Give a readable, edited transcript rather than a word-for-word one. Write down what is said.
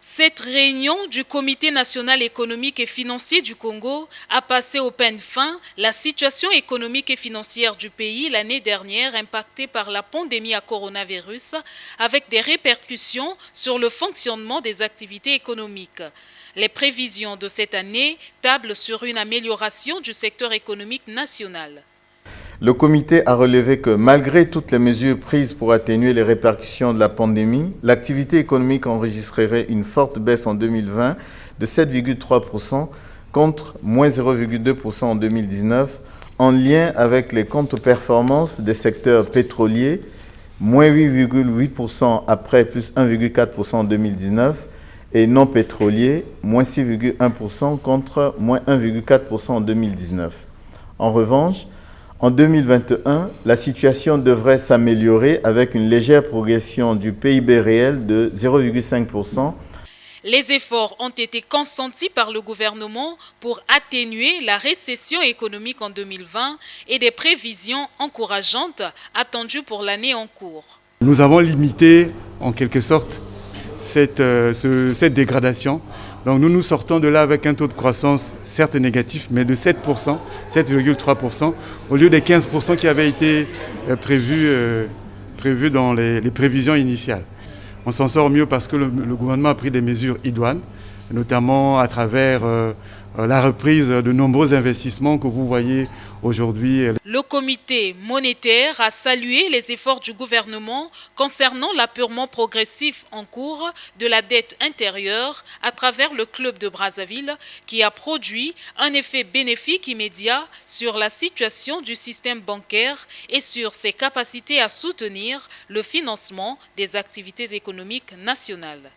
Cette réunion du Comité national économique et financier du Congo a passé au peigne fin la situation économique et financière du pays l'année dernière impactée par la pandémie à coronavirus avec des répercussions sur le fonctionnement des activités économiques. Les prévisions de cette année tablent sur une amélioration du secteur économique national. Le comité a relevé que malgré toutes les mesures prises pour atténuer les répercussions de la pandémie, l'activité économique enregistrerait une forte baisse en 2020 de 7,3% contre moins 0,2% en 2019, en lien avec les contre-performances des secteurs pétroliers, moins 8,8% après plus 1,4% en 2019, et non pétroliers, moins 6,1% contre moins 1,4% en 2019. En revanche, en 2021, la situation devrait s'améliorer avec une légère progression du PIB réel de 0,5%. Les efforts ont été consentis par le gouvernement pour atténuer la récession économique en 2020 et des prévisions encourageantes attendues pour l'année en cours. Nous avons limité en quelque sorte cette dégradation. Donc nous sortons de là avec un taux de croissance certes négatif, mais de 7%, 7,3%, au lieu des 15% qui avaient été prévus dans les prévisions initiales. On s'en sort mieux parce que le gouvernement a pris des mesures idoines, notamment à travers la reprise de nombreux investissements que vous voyez aujourd'hui. Le comité monétaire a salué les efforts du gouvernement concernant l'apurement progressif en cours de la dette intérieure à travers le club de Brazzaville qui a produit un effet bénéfique immédiat sur la situation du système bancaire et sur ses capacités à soutenir le financement des activités économiques nationales.